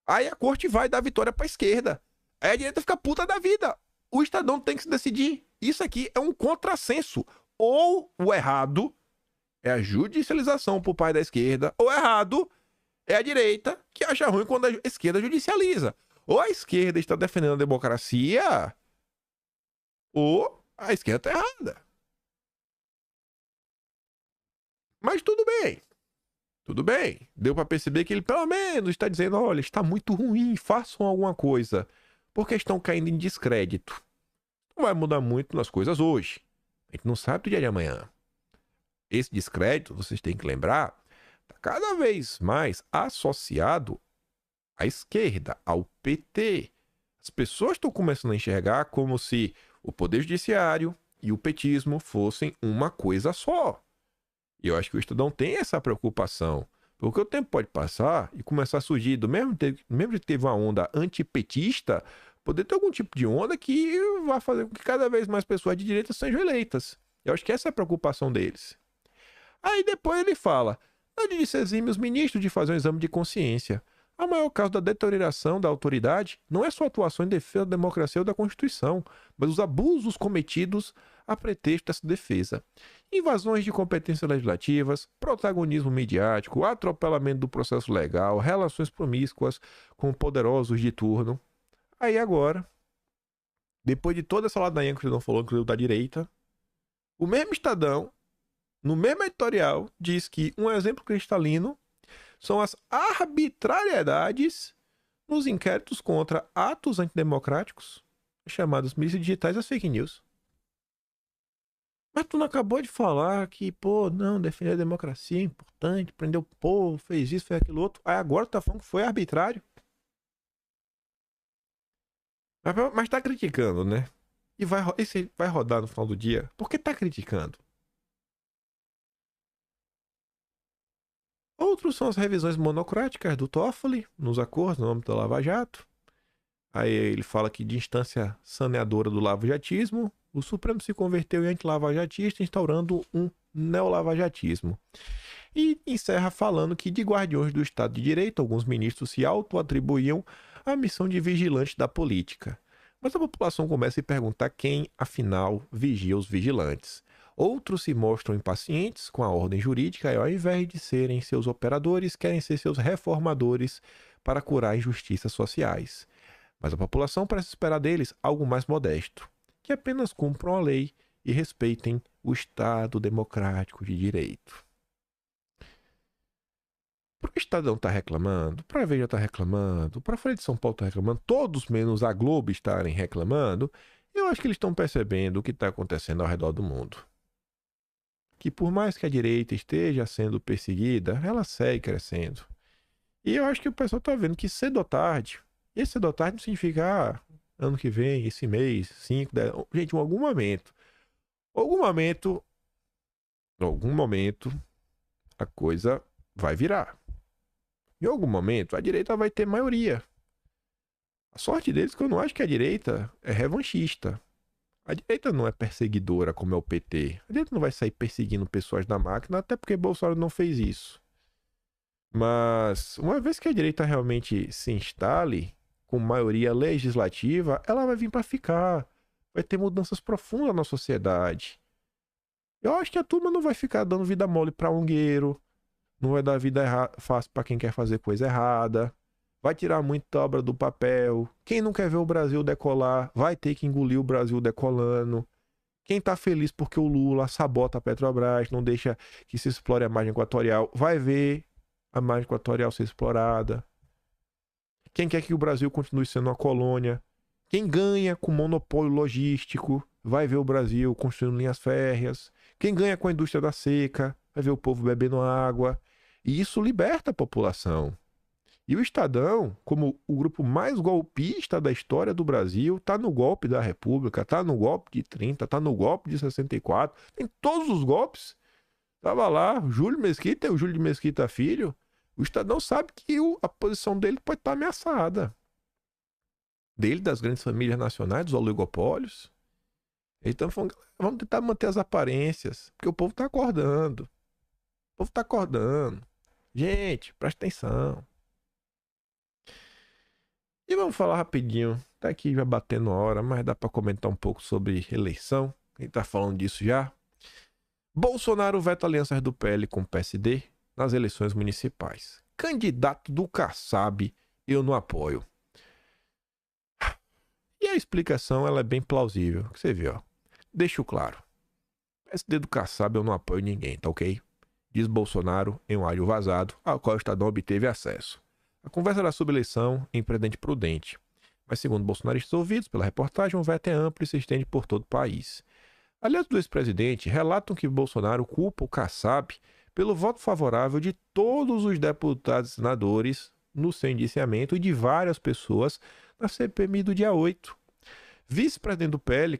Aí a corte vai dar vitória pra esquerda. Aí a direita fica puta da vida. O Estadão tem que se decidir. Isso aqui é um contrassenso. Ou o errado é a judicialização por parte da esquerda, ou errado é a direita que acha ruim quando a esquerda judicializa. Ou a esquerda está defendendo a democracia, ou a esquerda está errada. Mas tudo bem. Tudo bem. Deu para perceber que ele pelo menos está dizendo, olha, está muito ruim, façam alguma coisa. Porque estão caindo em descrédito. Não vai mudar muito nas coisas hoje. A gente não sabe do dia de amanhã. Esse descrédito, vocês têm que lembrar, está cada vez mais associado à esquerda, ao PT. As pessoas estão começando a enxergar como se o Poder Judiciário e o petismo fossem uma coisa só. E eu acho que o Estadão tem essa preocupação. Porque o tempo pode passar e começar a surgir, do mesmo que teve uma onda antipetista, poder ter algum tipo de onda que vai fazer com que cada vez mais pessoas de direita sejam eleitas. Eu acho que essa é a preocupação deles. Aí depois ele fala, não disse exime os ministros de fazer um exame de consciência. A maior causa da deterioração da autoridade não é sua atuação em defesa da democracia ou da Constituição, mas os abusos cometidos a pretexto dessa defesa. invasões de competências legislativas, protagonismo midiático, atropelamento do processo legal, relações promíscuas com poderosos de turno. Aí agora, depois de toda essa ladainha que o Estadão falou, inclusive da direita, o mesmo Estadão, no mesmo editorial, diz que um exemplo cristalino são as arbitrariedades nos inquéritos contra atos antidemocráticos, chamados milícias digitais, as fake news. Mas tu não acabou de falar que, pô, não, defender a democracia é importante, prender o povo, fez isso, fez aquilo outro. Aí agora tu tá falando que foi arbitrário. Mas tá criticando, né? E esse vai rodar no final do dia. Por que tá criticando? Outros são as revisões monocráticas do Toffoli, nos acordos, no âmbito da Lava Jato. Aí ele fala que de instância saneadora do lavajatismo, o Supremo se converteu em anti-lavajatista, instaurando um neolavajatismo. E encerra falando que de guardiões do Estado de Direito, alguns ministros se auto-atribuíam a missão de vigilante da política. Mas a população começa a se perguntar quem, afinal, vigia os vigilantes. Outros se mostram impacientes com a ordem jurídica e, ao invés de serem seus operadores, querem ser seus reformadores para curar injustiças sociais. Mas a população parece esperar deles algo mais modesto, que apenas cumpram a lei e respeitem o Estado democrático de direito. Para o Estadão está reclamando, para a Veja está reclamando, para a Folha de São Paulo está reclamando, todos menos a Globo estarem reclamando, eu acho que eles estão percebendo o que está acontecendo ao redor do mundo. Que por mais que a direita esteja sendo perseguida, ela segue crescendo. E eu acho que o pessoal está vendo que cedo ou tarde, e cedo ou tarde não significa ano que vem, esse mês, 5, 10... Gente, em algum momento, a coisa vai virar. Em algum momento, a direita vai ter maioria. A sorte deles é que eu não acho que a direita é revanchista. A direita não é perseguidora como é o PT. A direita não vai sair perseguindo pessoas da máquina, até porque Bolsonaro não fez isso. Mas, uma vez que a direita realmente se instale com maioria legislativa, ela vai vir para ficar. Vai ter mudanças profundas na sociedade. Eu acho que a turma não vai ficar dando vida mole para ungueiro. Não vai dar vida fácil para quem quer fazer coisa errada. Vai tirar muita obra do papel. Quem não quer ver o Brasil decolar, vai ter que engolir o Brasil decolando. Quem tá feliz porque o Lula sabota a Petrobras, não deixa que se explore a margem equatorial, vai ver a margem equatorial ser explorada. Quem quer que o Brasil continue sendo uma colônia, quem ganha com monopólio logístico, vai ver o Brasil construindo linhas férreas. Quem ganha com a indústria da seca, vai ver o povo bebendo água. E isso liberta a população. E o Estadão, como o grupo mais golpista da história do Brasil, tá no golpe da República, tá no golpe de 30, tá no golpe de 64, tem todos os golpes. Tava lá, Júlio Mesquita e o Júlio de Mesquita Filho. O Estadão sabe que a posição dele pode estar ameaçada. Dele, das grandes famílias nacionais, dos oligopólios. Eles estão falando, vamos tentar manter as aparências, porque o povo tá acordando. O povo tá acordando. Gente, presta atenção. E vamos falar rapidinho. Tá aqui já batendo a hora, mas dá para comentar um pouco sobre eleição. Quem tá falando disso já? Bolsonaro veta alianças do PL com o PSD nas eleições municipais. Candidato do Kassab, eu não apoio. E a explicação ela é bem plausível. Que você vê, ó. Deixo claro. PSD do Kassab eu não apoio ninguém, tá ok? Diz Bolsonaro em um áudio vazado, ao qual o Estadão obteve acesso. A conversa era sobre eleição em precedente prudente. Mas segundo bolsonaristas ouvidos pela reportagem, o veto é amplo e se estende por todo o país. Aliados do ex-presidente relatam que Bolsonaro culpa o Kassab pelo voto favorável de todos os deputados e senadores no seu indiciamento e de várias pessoas na CPMI do dia 8. Vice-presidente do PL,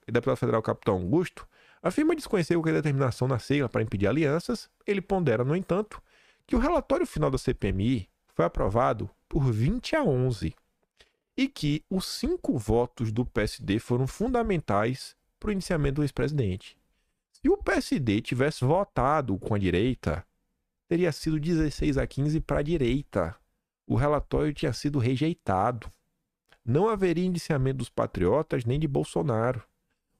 deputado federal Capitão Augusto, afirma desconhecer qualquer determinação na sigla para impedir alianças. Ele pondera, no entanto, que o relatório final da CPMI foi aprovado por 20-11 e que os 5 votos do PSD foram fundamentais para o indiciamento do ex-presidente. Se o PSD tivesse votado com a direita, teria sido 16-15 para a direita. O relatório tinha sido rejeitado. Não haveria indiciamento dos patriotas nem de Bolsonaro.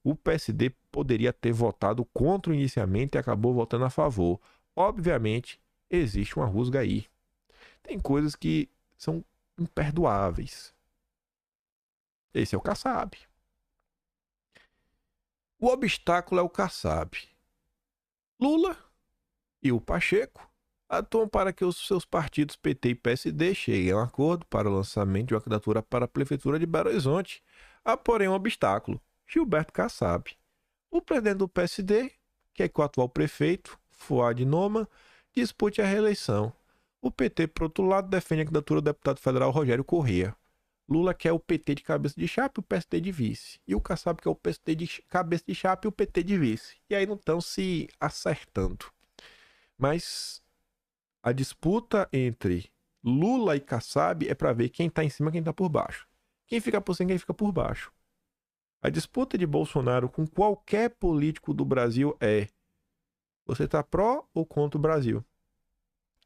O PSD poderia ter votado contra o inicialmente e acabou votando a favor. Obviamente, existe uma rusga aí. Tem coisas que são imperdoáveis. Esse é o Kassab. O obstáculo é o Kassab. Lula e o Pacheco atuam para que os seus partidos PT e PSD cheguem a um acordo para o lançamento de uma candidatura para a Prefeitura de Belo Horizonte. Há, porém, um obstáculo: Gilberto Kassab. O presidente do PSD quer que o atual prefeito, Fuad Noman, dispute a reeleição. O PT, por outro lado, defende a candidatura do deputado federal Rogério Corrêa. Lula quer o PT de cabeça de chapa e o PSD de vice. E o Kassab quer o PSD de cabeça de chapa e o PT de vice. E aí não estão se acertando. Mas a disputa entre Lula e Kassab é para ver quem está em cima e quem está por baixo. Quem fica por cima e quem fica por baixo. A disputa de Bolsonaro com qualquer político do Brasil é: você está pró ou contra o Brasil?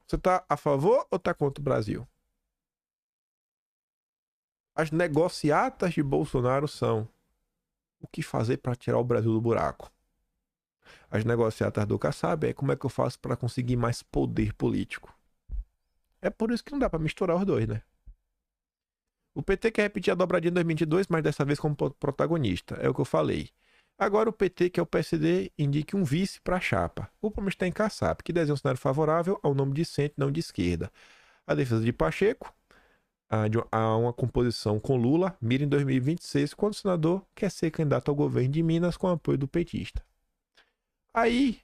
Você está a favor ou está contra o Brasil? As negociatas de Bolsonaro são: o que fazer para tirar o Brasil do buraco? As negociatas do Kassab é: como é que eu faço para conseguir mais poder político? É por isso que não dá para misturar os dois, né? O PT quer repetir a dobradinha em 2022, mas dessa vez como protagonista. É o que eu falei. Agora o PT, que é o PSD, indique um vice para a chapa. O problema está em Kassab, que desenha um cenário favorável ao nome de centro, não de esquerda. A defesa de Pacheco, há uma composição com Lula, mira em 2026, quando o senador quer ser candidato ao governo de Minas com apoio do petista. Aí,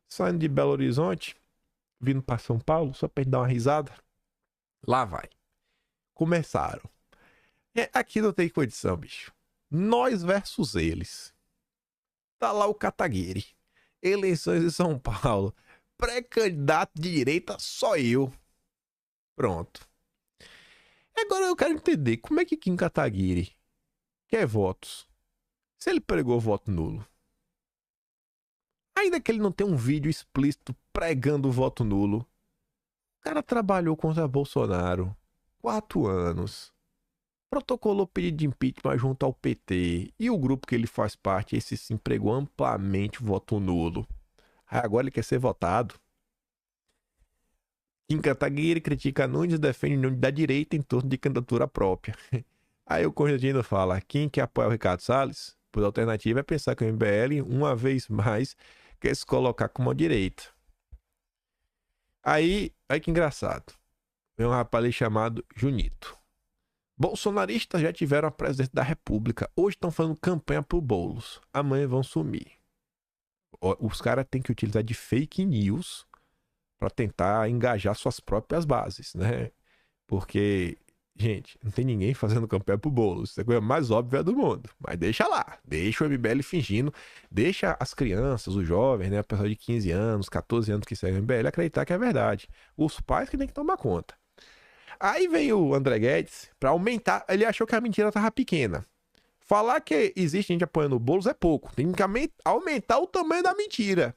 saindo de Belo Horizonte, vindo para São Paulo, só para dar uma risada, lá vai. Começaram. Aqui não tem condição, bicho. Nós versus eles. Tá lá o Kataguiri. Eleições em São Paulo. Pré-candidato de direita, só eu. Pronto. Agora eu quero entender como é que Kim Kataguiri quer votos se ele pregou voto nulo. Ainda que ele não tenha um vídeo explícito pregando o voto nulo, o cara trabalhou contra Bolsonaro 4 anos. Protocolou pedido de impeachment junto ao PT e o grupo que ele faz parte, esse sim, pregou amplamente o voto nulo. Aí agora ele quer ser votado. Kim Kataguiri critica Nunes e defende união da direita em torno de candidatura própria. Aí o Constantino fala: Kim quer apoiar o Ricardo Salles? Pois a alternativa é pensar que o MBL, uma vez mais, quer se colocar como a direita. Aí que engraçado. Vem um rapaz ali chamado Junito. Bolsonaristas já tiveram a presidência da República. Hoje estão fazendo campanha pro Boulos. Amanhã vão sumir. Os caras têm que utilizar de fake news para tentar engajar suas próprias bases, né? Porque, gente, não tem ninguém fazendo campanha pro Boulos. Isso é a coisa mais óbvia do mundo. Mas deixa lá. Deixa o MBL fingindo. Deixa as crianças, os jovens, né? A pessoa de 15 anos, 14 anos que segue o MBL acreditar que é verdade. Os pais que têm que tomar conta. Aí vem o André Guedes para aumentar. Ele achou que a mentira tava pequena. Falar que existe gente apoiando o Boulos é pouco. Tem que aumentar o tamanho da mentira.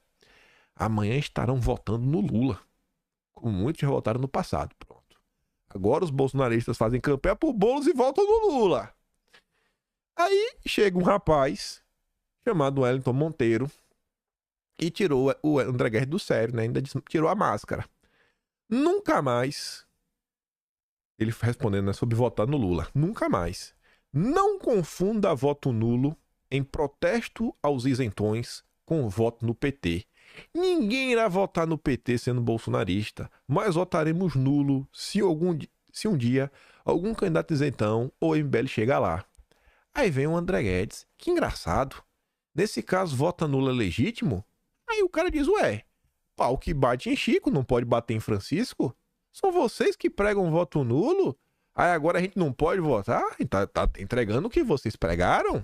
Amanhã estarão votando no Lula, como muitos já votaram no passado. Pronto. Agora os bolsonaristas fazem campanha pro Boulos e votam no Lula. Aí chega um rapaz chamado Wellington Monteiro e tirou o André Guedes do sério, né? Ainda tirou a máscara. Nunca mais... Ele respondendo, né, sobre votar no Lula. Nunca mais. Não confunda voto nulo em protesto aos isentões com voto no PT. Ninguém irá votar no PT sendo bolsonarista, mas votaremos nulo se um dia algum candidato isentão ou MBL chegar lá. Aí vem o André Guedes. Que engraçado. Nesse caso, vota nulo é legítimo? Aí o cara diz: ué, pau que bate em Chico não pode bater em Francisco? São vocês que pregam voto nulo? Aí agora a gente não pode votar? Tá entregando o que vocês pregaram?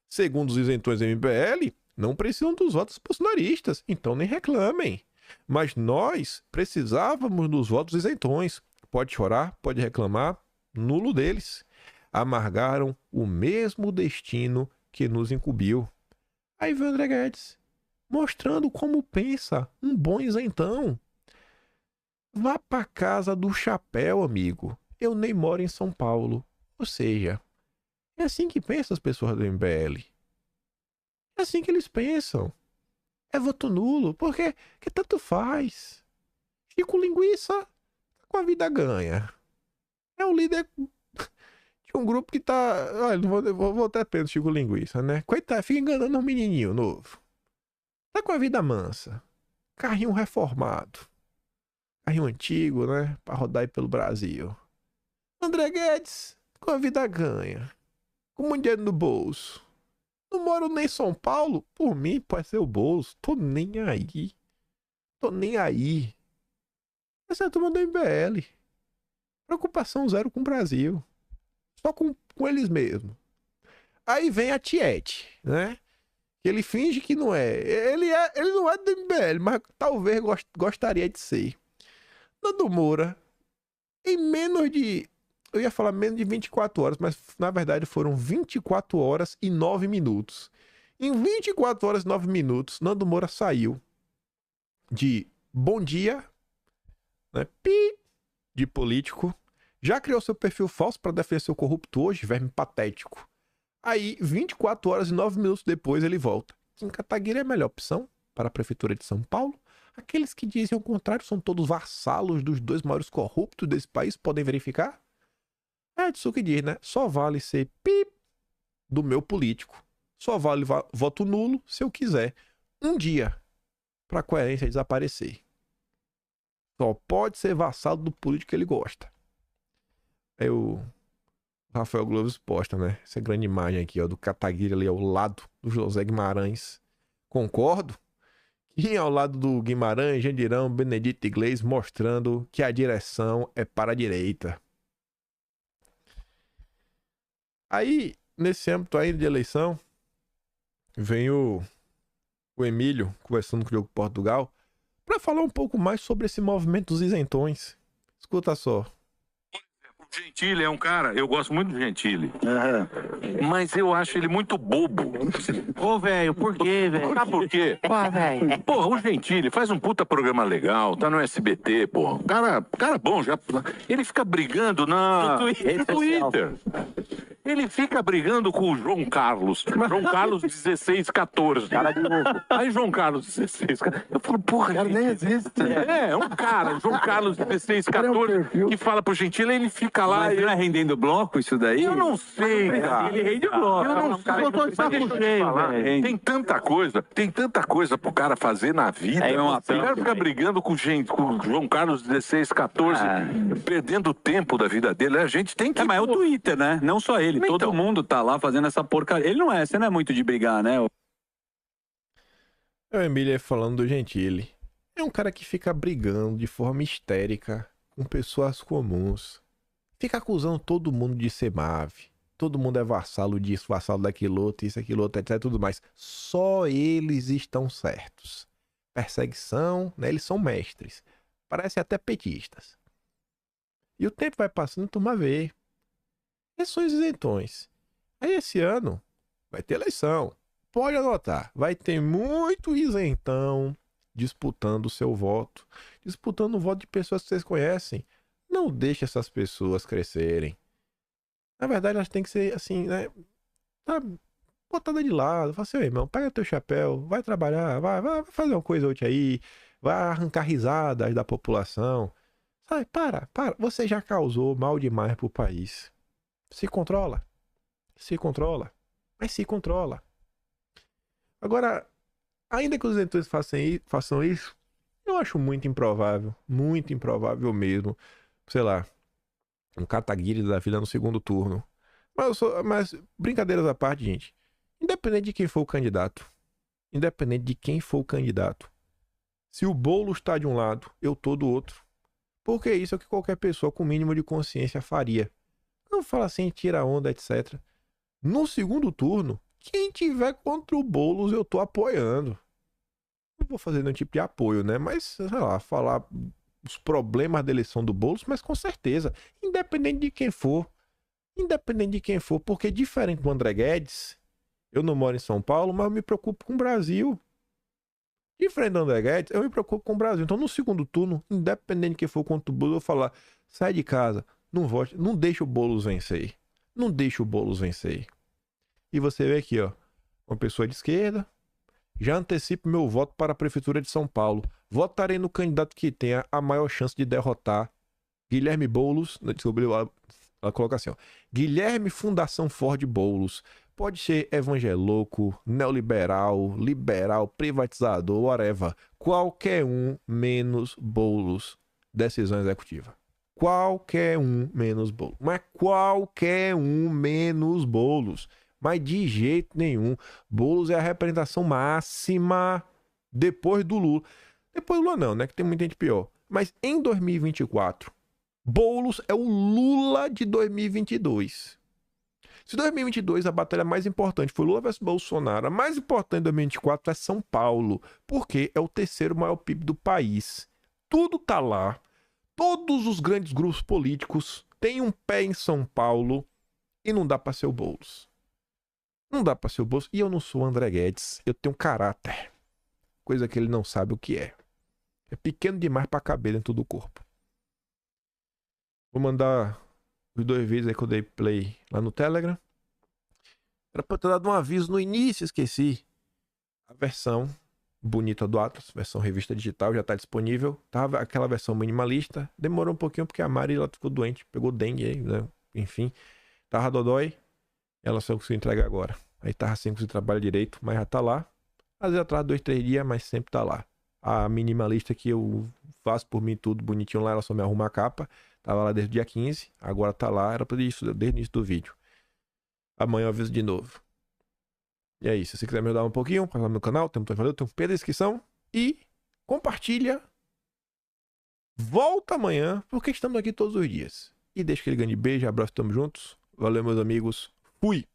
Segundo os isentões do MBL, não precisam dos votos bolsonaristas, então nem reclamem. Mas nós precisávamos dos votos isentões. Pode chorar, pode reclamar, nulo deles. Amargaram o mesmo destino que nos incumbiu. Aí vem o André Guedes, mostrando como pensa um bom isentão. Vá pra casa do chapéu, amigo. Eu nem moro em São Paulo. Ou seja, é assim que pensam as pessoas do MBL. assim que eles pensam. É voto nulo, porque que tanto faz. Chico Linguiça com a vida ganha. É o líder de um grupo que tá... Olha, vou até pelo Chico Linguiça, né? Coitado, fica enganando um menininho novo. Tá com a vida mansa. Carrinho reformado. Carrinho antigo, né? Pra rodar aí pelo Brasil. André Guedes, com a vida ganha. Com muito dinheiro no bolso. Não moro nem em São Paulo. Por mim, pode ser o bolso. Tô nem aí. Tô nem aí. Essa é a turma do MBL. Preocupação zero com o Brasil. Só com eles mesmos. Aí vem a Tiete, né? Ele finge que não é. Ele não é do MBL, mas talvez gostaria de ser. Nando Moura, em menos de... Eu ia falar menos de 24 horas, mas na verdade foram 24 horas e 9 minutos. Em 24 horas e 9 minutos, Nando Moura saiu de bom dia, né? De político. Já criou seu perfil falso para defender seu corrupto hoje, verme patético. Aí, 24 horas e 9 minutos depois, ele volta. Kim Kataguiri é a melhor opção para a Prefeitura de São Paulo. Aqueles que dizem o contrário são todos vassalos dos dois maiores corruptos desse país, podem verificar? É disso que diz, né? Só vale ser do meu político. Só vale voto nulo se eu quiser. Um dia, para a coerência desaparecer. Só pode ser vassalo do político que ele gosta. Aí o Rafael Gloves posta, né? Essa grande imagem aqui, ó, do Kataguiri ali ao lado do José Guimarães. Concordo. E ao lado do Guimarães, Jandirão, Benedito Iglesias, mostrando que a direção é para a direita. Aí, nesse âmbito ainda de eleição, vem o Emílio conversando com o Diogo Portugal para falar um pouco mais sobre esse movimento dos isentões. Escuta só. O Gentili é um cara, eu gosto muito do Gentili, mas eu acho ele muito bobo. Ô, velho, por quê, velho? Sabe por quê? Pô, velho. Porra, o Gentili faz um puta programa legal, tá no SBT, porra. Cara bom, já. Ele fica brigando no Twitter. Ele fica brigando com o João Carlos. João Carlos 1614. Cara de louco. Aí João Carlos 16. Eu falo, porra, cara nem existe. É um cara, João Carlos 1614, que fala pro Gentili, ele fica lá. Mas e não é rendendo bloco isso daí? eu não sei, cara. Ele rende bloco. Eu não sei. Eu tô de saco cheio, velho. Tem tanta coisa pro cara fazer na vida. É uma O cara fica brigando com o João Carlos 1614, perdendo tempo da vida dele. A gente tem que... Mas é o Twitter, né? Não só ele. Então. Todo mundo tá lá fazendo essa porcaria. Você não é muito de brigar, né? É o Emílio falando do Gentili. É um cara que fica brigando de forma histérica com pessoas comuns. Fica acusando todo mundo de ser mave. Todo mundo é vassalo disso, vassalo daquilo outro, isso, aquilo outro, etc, tudo mais. Só eles estão certos. Perseguição, né? Eles são mestres. Parecem até petistas. E o tempo vai passando, turma vê. Eleições isentões. Aí esse ano vai ter eleição. Pode anotar. Vai ter muito isentão disputando o seu voto. Disputando o voto de pessoas que vocês conhecem. Não deixe essas pessoas crescerem. Na verdade, elas têm que ser assim, né? Tá botada de lado. Fala assim, irmão, pega teu chapéu, vai trabalhar, vai fazer uma coisa outra aí. Vai arrancar risadas da população. Sai, para. Você já causou mal demais pro país. Se controla. Mas se controla. Agora, ainda que os eleitores façam isso, eu acho muito improvável mesmo, sei lá, um Kataguiri da vida no segundo turno. Mas brincadeiras à parte, gente, independente de quem for o candidato, se o Boulos está de um lado, eu tô do outro, porque isso é o que qualquer pessoa com mínimo de consciência faria. Não fala assim, tira onda, etc. No segundo turno, quem tiver contra o Boulos, eu tô apoiando. Não vou fazer nenhum tipo de apoio, né? Mas, sei lá, falar os problemas da eleição do Boulos, mas com certeza, independente de quem for, porque diferente do André Guedes, eu não moro em São Paulo, mas eu me preocupo com o Brasil. Diferente do André Guedes, eu me preocupo com o Brasil. Então, no segundo turno, independente de quem for contra o Boulos, eu vou falar, sai de casa. Não vote, não deixa o Boulos vencer. E você vê aqui, ó. uma pessoa de esquerda. Já antecipo meu voto para a Prefeitura de São Paulo. Votarei no candidato que tenha a maior chance de derrotar Guilherme Boulos. Desculpa, ela coloca assim, ó. Guilherme Fundação Ford Boulos. Pode ser evangeloco, neoliberal, liberal, privatizador, whatever. Qualquer um menos Boulos. Decisão executiva. Qualquer um menos Boulos. Mas qualquer um menos Boulos. Mas de jeito nenhum. Boulos é a representação máxima depois do Lula. Depois do Lula não, né? Que tem muita gente pior. Mas em 2024, Boulos é o Lula de 2022. Se 2022 a batalha mais importante foi Lula versus Bolsonaro, a mais importante em 2024 é São Paulo, porque é o terceiro maior PIB do país. Tudo tá lá. Todos os grandes grupos políticos têm um pé em São Paulo e não dá pra ser o Boulos. Não dá pra ser o Boulos. E eu não sou o André Guedes. Eu tenho caráter. Coisa que ele não sabe o que é. É pequeno demais pra caber dentro do corpo. Vou mandar os 2 vídeos aí que eu dei play lá no Telegram. Era pra ter dado um aviso no início, esqueci. A versão bonita do Atlas, versão revista digital, já tá disponível. Tava aquela versão minimalista. Demorou um pouquinho porque a Mari ela ficou doente, pegou dengue aí, né? Enfim. Tava dodói. Ela só conseguiu entregar agora. Aí tava sem conseguir trabalhar direito, mas já tá lá. Às vezes atrás 2, 3 dias, mas sempre tá lá. A minimalista que eu faço por mim tudo bonitinho lá, ela só me arruma a capa. Tava lá desde o dia 15, agora tá lá, era pra isso, desde o início do vídeo. Amanhã eu aviso de novo. E é isso, se você quiser me ajudar um pouquinho, passa lá no canal, tem um botão de valeu, tem um P da descrição. E compartilha. Volta amanhã, porque estamos aqui todos os dias. E deixa aquele grande beijo, abraço, tamo juntos. Valeu, meus amigos. Fui!